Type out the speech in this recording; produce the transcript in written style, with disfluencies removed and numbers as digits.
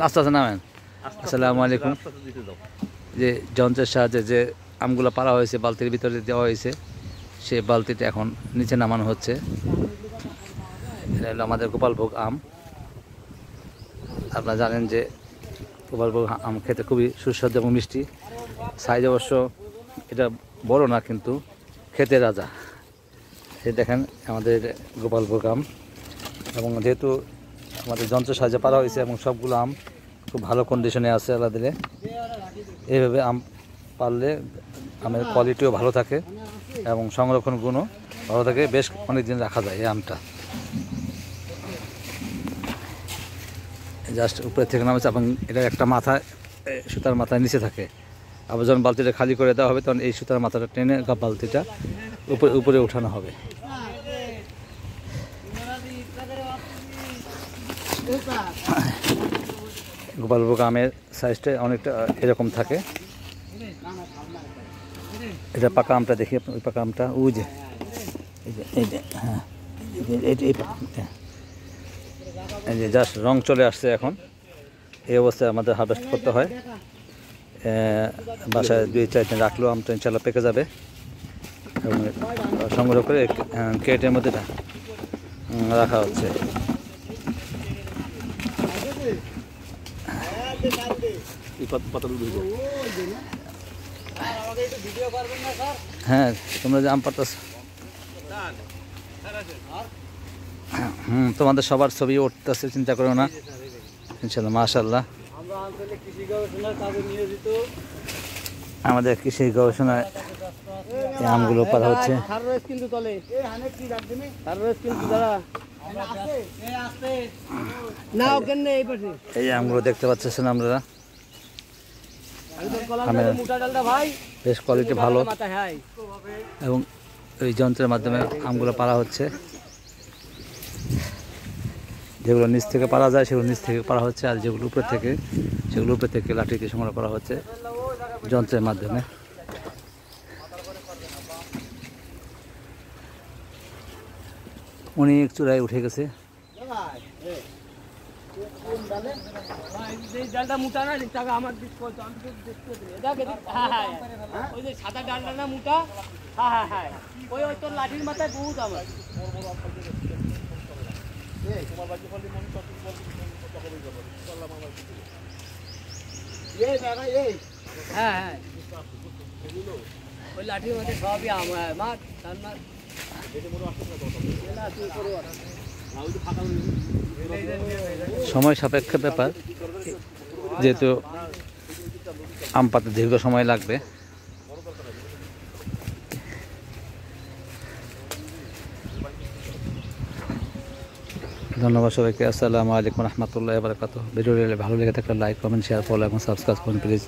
আস্তে আস্তে নামেন। আসসালামু আলাইকুম। যে যন্ত্রের সাহায্যে যে আমগুলো পাড়া হয়েছে বালতির ভিতরে দেওয়া হয়েছে, সেই বালতিটা এখন নিচে নামানো হচ্ছে। এটা হলো আমাদের গোপালভোগ আম। আপনারা জানেন যে গোপালভোগ আম খেতে খুবই সুস্বাদু এবং মিষ্টি। সাইজ অবশ্য এটা বড় না, কিন্তু খেতে রাজা। এই দেখেন আমাদের গোপালভোগ আম, এবং যেহেতু আমাদের যন্ত্রের সাহায্যে পাড়া হয়েছে এবং সবগুলো আম খুব ভালো কন্ডিশনে আছে আল্লাহ দিলে। এইভাবে আম পারলে আমের কোয়ালিটিও ভালো থাকে এবং সংরক্ষণ গুণও ভালো থাকে, বেশ অনেক দিন রাখা যায় এই আমটা। জাস্ট উপরে থেকে নামেছে এবং এটার একটা মাথা সুতার মাথায় নিচে থাকে। আবার যখন বালতিটা খালি করে দেওয়া হবে তখন এই সুতার মাথাটা টেনে বালতিটা উপরে উঠানো হবে। গোপালভোগ আমের সাইজটা অনেকটা এরকম থাকে। এটা পাকা আমটা দেখি, ওই পাকা আমটা ওই যে এই যে হ্যাঁ এই যে জাস্ট রং চলে আসছে। এখন এই অবস্থায় আমাদের হারভেস্ট করতে হয়। বাসায় 2-4 দিন রাখলেও আমটা ইনশাল্লাহ পেকে যাবে, এবং সংগ্রহ করে কেটের মধ্যে রাখা হচ্ছে। হ্যাঁ, তোমরা যে আম পাড়তেছ, তোমাদের সবার ছবি উঠতেছে, চিন্তা করো না ইনশাল্লাহ। মাশাআল্লাহ, আমাদের কৃষি গবেষণায় এই আমগুলো পাড়া হচ্ছে। এই আমগুলো দেখতে পাচ্ছেন আপনারা, বেশ কোয়ালিটি ভালো, এবং এই যন্ত্রের মাধ্যমে আমগুলো পাড়া হচ্ছে। যেগুলো নিচ থেকে পাড়া যায় সেগুলো নিচ থেকে পাড়া হচ্ছে, আর যেগুলো উপরে থেকে সেগুলো উপরে থেকে লাঠিকে সংগ্রহ করা হচ্ছে যন্ত্রের মাধ্যমে। অনেক চূড়ায় উঠে গেছে। লাঠির মধ্যে সবই আমার সময় সাপেক্ষ ব্যাপার, যেহেতু আম পাতা দীর্ঘ সময় লাগবে। ধন্যবাদ সবাইকে। আসসালামু আলাইকুম রহমতুল্লাহি ওয়া বারাকাতুহু। ভিডিওটি ভালো লেগে থাকলে লাইক, কমেন্ট, শেয়ার, ফলো এবং সাবস্ক্রাইব করুন প্লিজ।